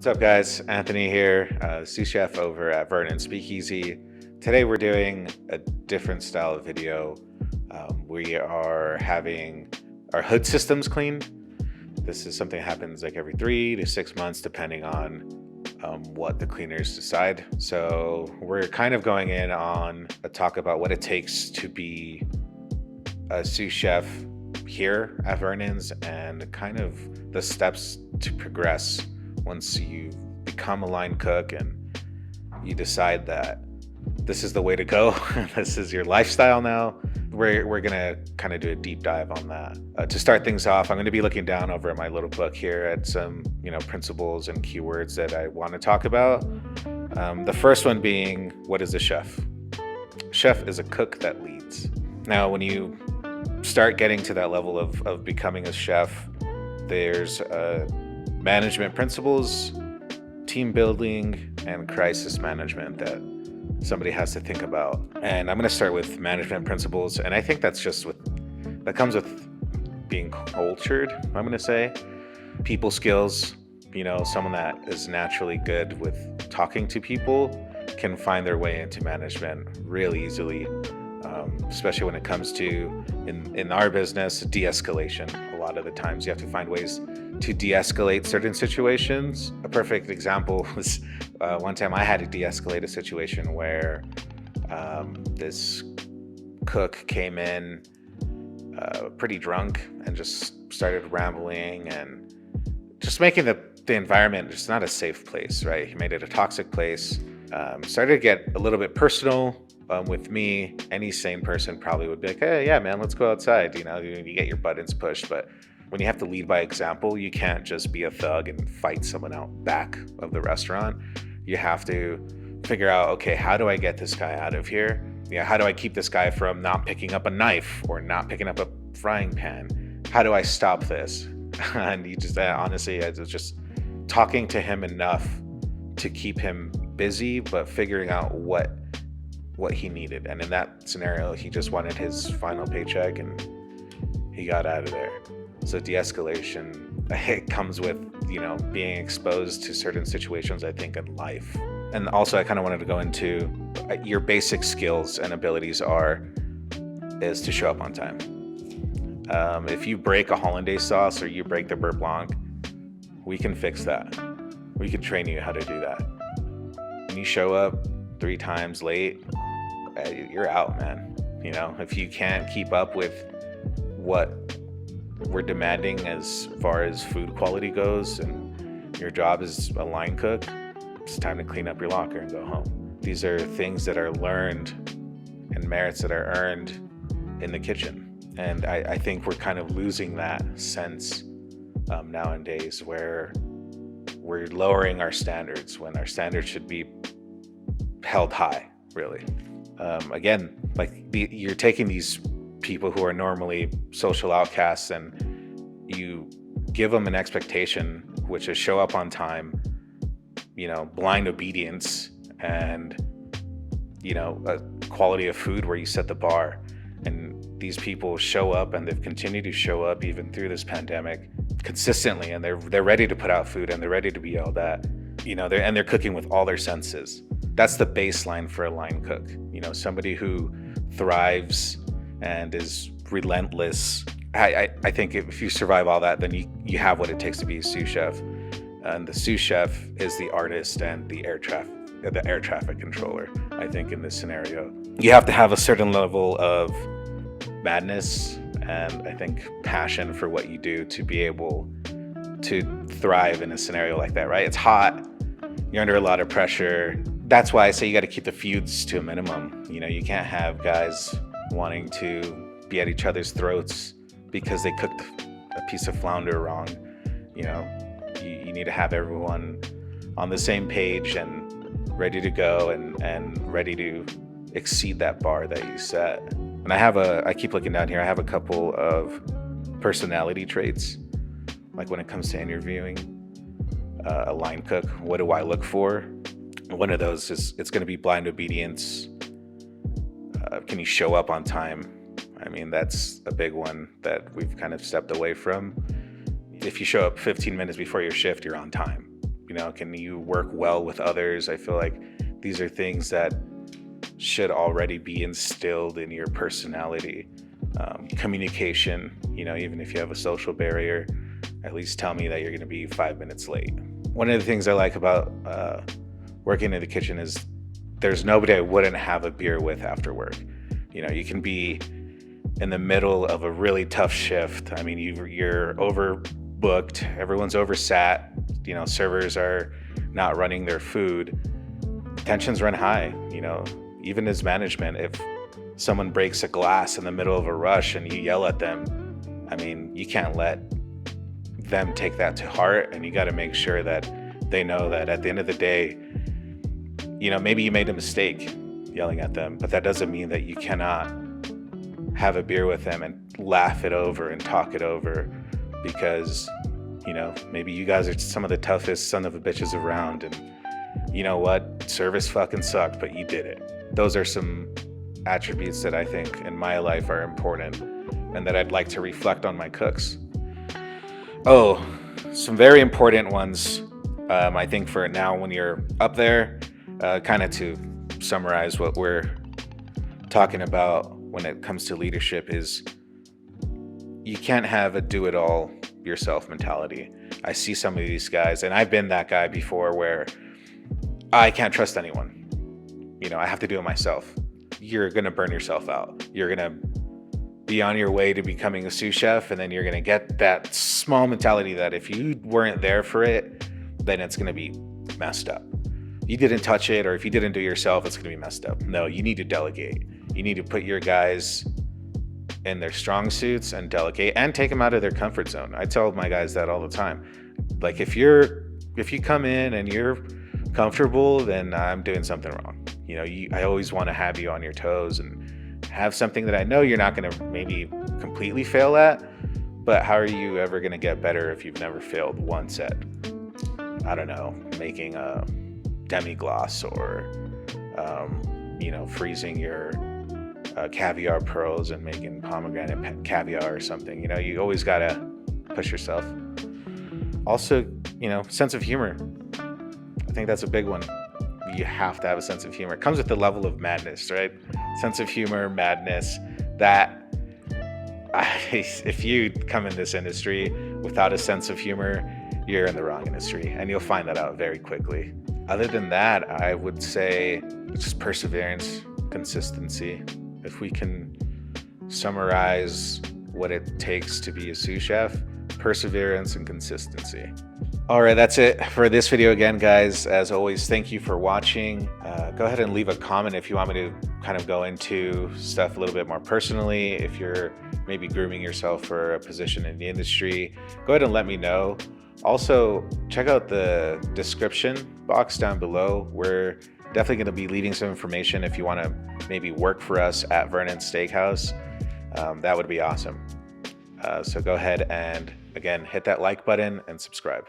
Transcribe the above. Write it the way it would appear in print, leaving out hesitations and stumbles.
What's up, guys? Anthony here, sous chef over at Vernon Speakeasy. Today we're doing a different style of video. We are having our hood systems cleaned. This is something that happens like every 3 to 6 months, depending on what the cleaners decide. So we're kind of going in on a talk about what it takes to be a sous chef here at Vernon's and kind of the steps to progress once you become a line cook and you decide that this is the way to go. This is your lifestyle now. We're gonna kind of do a deep dive on that. To start things off, I'm going to be looking down over my little book here at some principles and keywords that I want to talk about. The first one being, what is a chef? Chef is a cook that leads. Now, when you start getting to that level of becoming a chef, there's management principles, team building, and crisis management that somebody has to think about. And I'm going to start with management principles, and I think that comes with being cultured. I'm going to say people skills. Someone that is naturally good with talking to people can find their way into management really easily, especially when it comes to in our business, de-escalation. A lot of the times you have to find ways to de-escalate certain situations. A perfect example was one time I had to de-escalate a situation where this cook came in pretty drunk and just started rambling and just making the environment just not a safe place, right? He made it a toxic place. Started to get a little bit personal with me. Any sane person probably would be like, hey, yeah, man, let's go outside. You get your buttons pushed, but when you have to lead by example, you can't just be a thug and fight someone out back of the restaurant. You have to figure out, okay, how do I get this guy out of here? How do I keep this guy from not picking up a knife or not picking up a frying pan? How do I stop this? And you just, honestly, I was just talking to him enough to keep him busy, but figuring out what he needed. And in that scenario, he just wanted his final paycheck and he got out of there. So de-escalation, it comes with, being exposed to certain situations, I think, in life. And also I kind of wanted to go into your basic skills and abilities is to show up on time. If you break a hollandaise sauce or you break the beurre blanc, we can fix that. We can train you how to do that. When you show up 3 times late, you're out, man. If you can't keep up with what we're demanding as far as food quality goes and your job is a line cook, it's time to clean up your locker and go home. These are things that are learned and merits that are earned in the kitchen. And I think we're kind of losing that sense nowadays, where we're lowering our standards when our standards should be held high, really. Again, you're taking these people who are normally social outcasts and you give them an expectation, which is show up on time, blind obedience, and a quality of food where you set the bar. And these people show up, and they've continued to show up even through this pandemic consistently, and they're ready to put out food and they're ready to be yelled at. They're cooking with all their senses. That's the baseline for a line cook. Somebody who thrives and is relentless. I think if you survive all that, then you have what it takes to be a sous chef. And the sous chef is the artist and the air traffic controller, I think, in this scenario. You have to have a certain level of madness and, I think, passion for what you do to be able to thrive in a scenario like that, right? It's hot. You're under a lot of pressure. That's why I say you got to keep the feuds to a minimum. You can't have guys wanting to be at each other's throats because they cooked a piece of flounder wrong. You need to have everyone on the same page and ready to go and ready to exceed that bar that you set. And I keep looking down here, I have a couple of personality traits. Like when it comes to interviewing a line cook, what do I look for? One of those is, it's going to be blind obedience. Can you show up on time? I mean, that's a big one that we've kind of stepped away from. If you show up 15 minutes before your shift, you're on time. Can you work well with others? I feel like these are things that should already be instilled in your personality. Communication, even if you have a social barrier, at least tell me that you're going to be 5 minutes late. One of the things I like about working in the kitchen is there's nobody I wouldn't have a beer with after work. You can be in the middle of a really tough shift. I mean, you're overbooked, everyone's oversat, servers are not running their food. Tensions run high, even as management. If someone breaks a glass in the middle of a rush and you yell at them, I mean, you can't let them take that to heart, and you got to make sure that they know that at the end of the day, maybe you made a mistake yelling at them, but that doesn't mean that you cannot have a beer with them and laugh it over and talk it over, because maybe you guys are some of the toughest son of a bitches around, and you know what, service fucking sucked, but you did it. Those are some attributes that I think in my life are important and that I'd like to reflect on my cooks. Oh, some very important ones, I think, for now when you're up there, kind of to summarize what we're talking about when it comes to leadership, is you can't have a do-it-all yourself mentality. I see some of these guys, and I've been that guy before, where I can't trust anyone. I have to do it myself. You're going to burn yourself out. You're going to be on your way to becoming a sous chef, and then you're going to get that small mentality that if you weren't there for it, then it's going to be messed up. You didn't touch it, or if you didn't do it yourself, it's going to be messed up. No, you need to delegate. You need to put your guys in their strong suits and delegate and take them out of their comfort zone. I tell my guys that all the time. Like, if you come in and you're comfortable, then I'm doing something wrong. I always want to have you on your toes and have something that I know you're not going to maybe completely fail at, but how are you ever going to get better if you've never failed once at, I don't know, making a demi-glace, or freezing your caviar pearls and making pomegranate caviar or something. You always gotta push yourself. Also, sense of humor. I think that's a big one. You have to have a sense of humor. It comes with the level of madness, right? Sense of humor, madness. If you come in this industry without a sense of humor, you're in the wrong industry, and you'll find that out very quickly. Other than that, I would say just perseverance, consistency. If we can summarize what it takes to be a sous chef, perseverance and consistency. All right, that's it for this video again, guys. As always, thank you for watching. Go ahead and leave a comment if you want me to kind of go into stuff a little bit more personally. If you're maybe grooming yourself for a position in the industry, go ahead and let me know. Also, check out the description box down below. We're definitely going to be leaving some information if you want to maybe work for us at Vernon Steakhouse. That would be awesome. So go ahead and, again, hit that like button and subscribe.